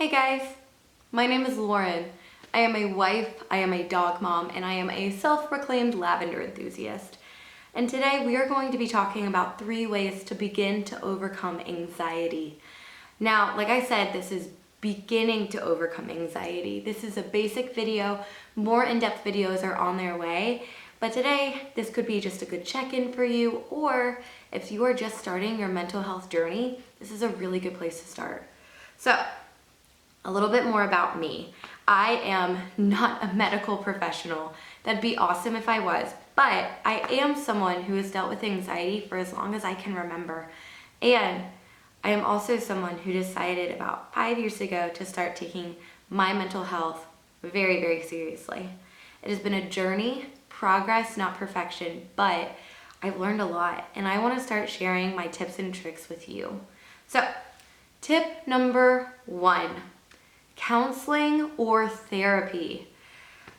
Hey guys, my name is Lauren. I am a wife, I am a dog mom, and I am a self-proclaimed lavender enthusiast. And today we are going to be talking about 3 ways to begin to overcome anxiety. Now, like I said, this is beginning to overcome anxiety. This is a basic video. More in-depth videos are on their way. But today, this could be just a good check-in for you, or if you are just starting your mental health journey, this is a really good place to start. So, a little bit more about me. I am not a medical professional. That'd be awesome if I was, but I am someone who has dealt with anxiety for as long as I can remember. And I am also someone who decided about 5 years ago to start taking my mental health very, very seriously. It has been a journey, progress, not perfection, but I've learned a lot, and I want to start sharing my tips and tricks with you. So, tip number 1. Counseling or therapy.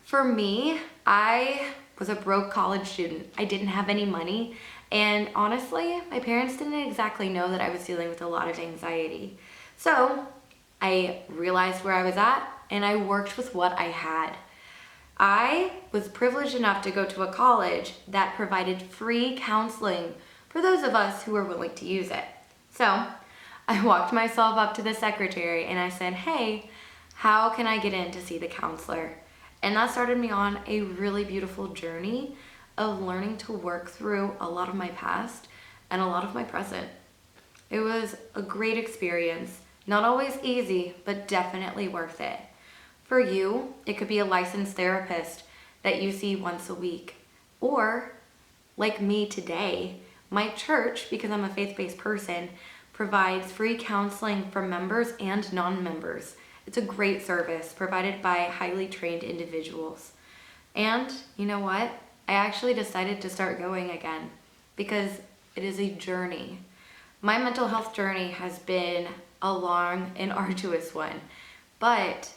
For me, I was a broke college student. I didn't have any money, and honestly, my parents didn't exactly know that I was dealing with a lot of anxiety. So I realized where I was at, and I worked with what I had. I was privileged enough to go to a college that provided free counseling for those of us who were willing to use it. So I walked myself up to the secretary and I said, "Hey, how can I get in to see the counselor?" And that started me on a really beautiful journey of learning to work through a lot of my past and a lot of my present. It was a great experience, not always easy, but definitely worth it. For you, it could be a licensed therapist that you see once a week. Or, like me today, my church, because I'm a faith-based person, provides free counseling for members and non-members. It's a great service provided by highly trained individuals. And you know what? I actually decided to start going again because it is a journey. My mental health journey has been a long and arduous one, but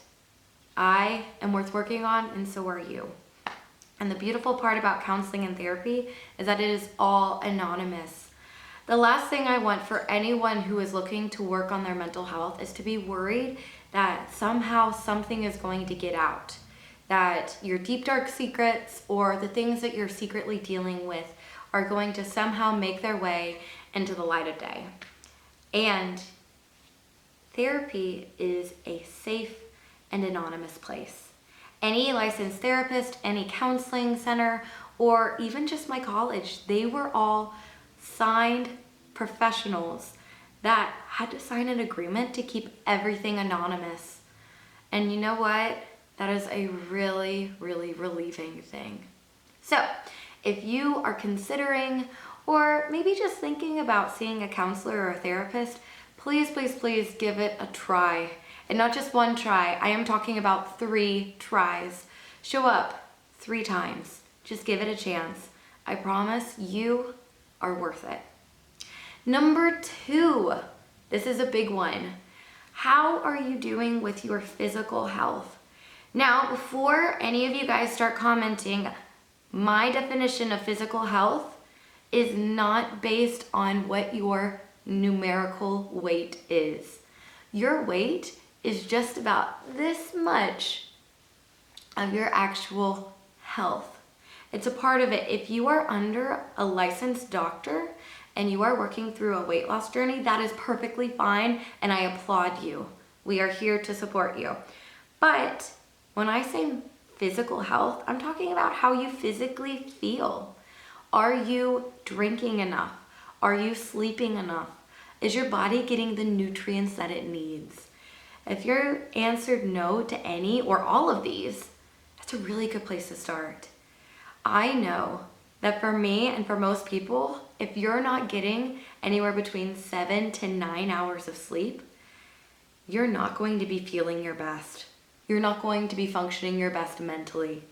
I am worth working on, and so are you. And the beautiful part about counseling and therapy is that it is all anonymous. The last thing I want for anyone who is looking to work on their mental health is to be worried that somehow something is going to get out, that your deep dark secrets or the things that you're secretly dealing with are going to somehow make their way into the light of day. And therapy is a safe and anonymous place. Any licensed therapist, any counseling center, or even just my college, they were all signed professionals that had to sign an agreement to keep everything anonymous. And you know what? That is a really, really relieving thing. So, if you are considering or maybe just thinking about seeing a counselor or a therapist, please, please, please give it a try. And not just one try, I am talking about 3 tries. Show up 3 times. Just give it a chance. I promise you are worth it. Number 2, this is a big one. How are you doing with your physical health? Now, before any of you guys start commenting, my definition of physical health is not based on what your numerical weight is. Your weight is just about this much of your actual health. It's a part of it. If you are under a licensed doctor and you are working through a weight loss journey, that is perfectly fine, and I applaud you. We are here to support you. But when I say physical health, I'm talking about how you physically feel. Are you drinking enough? Are you sleeping enough? Is your body getting the nutrients that it needs? If you're answered no to any or all of these, that's a really good place to start. I know that for me and for most people, if you're not getting anywhere between 7 to 9 hours of sleep, you're not going to be feeling your best. You're not going to be functioning your best mentally.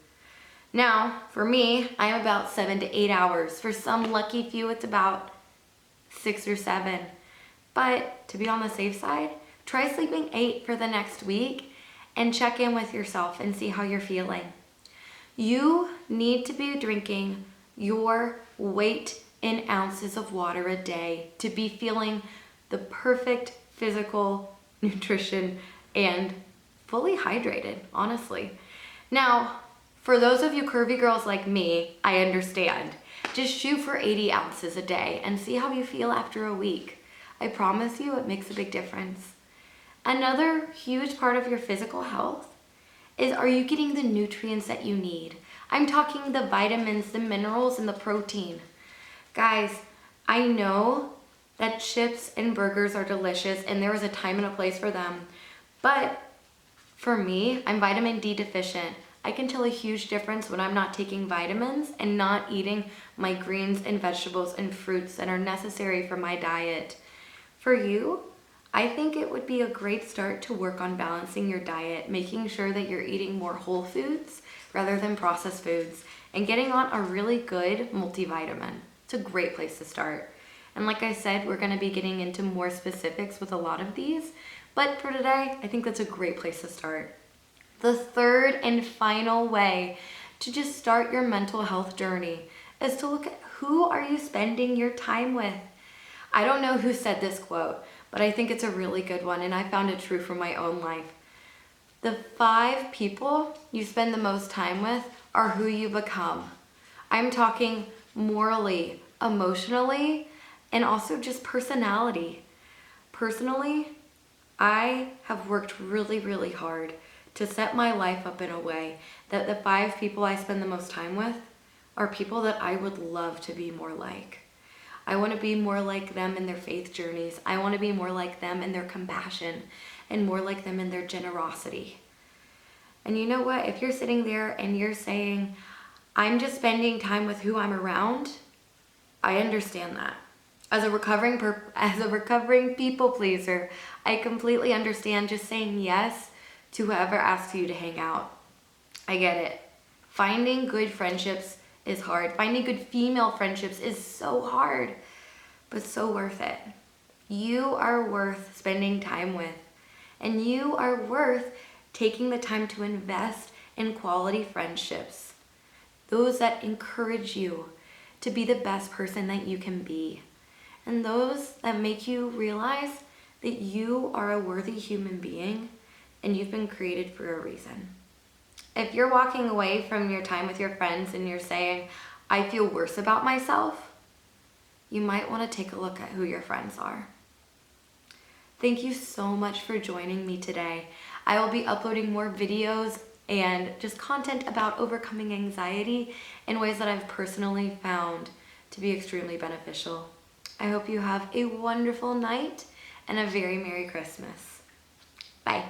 Now, for me, I'm about 7 to 8 hours. For some lucky few, it's about 6 or 7. But to be on the safe side, try sleeping 8 for the next week and check in with yourself and see how you're feeling. You need to be drinking your weight in ounces of water a day to be feeling the perfect physical nutrition and fully hydrated, honestly. Now, for those of you curvy girls like me, I understand. Just shoot for 80 ounces a day and see how you feel after a week. I promise you it makes a big difference. Another huge part of your physical health is, are you getting the nutrients that you need? I'm talking the vitamins, the minerals, and the protein. Guys, I know that chips and burgers are delicious and there is a time and a place for them. But for me, I'm vitamin D deficient. I can tell a huge difference when I'm not taking vitamins and not eating my greens and vegetables and fruits that are necessary for my diet. For you, I think it would be a great start to work on balancing your diet, making sure that you're eating more whole foods rather than processed foods, and getting on a really good multivitamin. It's a great place to start. And like I said, we're gonna be getting into more specifics with a lot of these, but for today, I think that's a great place to start. The third and final way to just start your mental health journey is to look at who are you spending your time with. I don't know who said this quote, but I think it's a really good one, and I found it true for my own life. The 5 people you spend the most time with are who you become. I'm talking morally, emotionally, and also just personality. Personally, I have worked really, really hard to set my life up in a way that the 5 people I spend the most time with are people that I would love to be more like. I want to be more like them in their faith journeys. I want to be more like them in their compassion and more like them in their generosity. And you know what? If you're sitting there and you're saying, I'm just spending time with who I'm around, I understand that. As a recovering people pleaser, I completely understand just saying yes to whoever asks you to hang out. I get it. Finding good friendships is hard. Finding good female friendships is so hard, but so worth it. You are worth spending time with, and you are worth taking the time to invest in quality friendships. Those that encourage you to be the best person that you can be, and those that make you realize that you are a worthy human being and you've been created for a reason. If you're walking away from your time with your friends and you're saying, I feel worse about myself, you might want to take a look at who your friends are. Thank you so much for joining me today. I will be uploading more videos and just content about overcoming anxiety in ways that I've personally found to be extremely beneficial. I hope you have a wonderful night and a very Merry Christmas. Bye.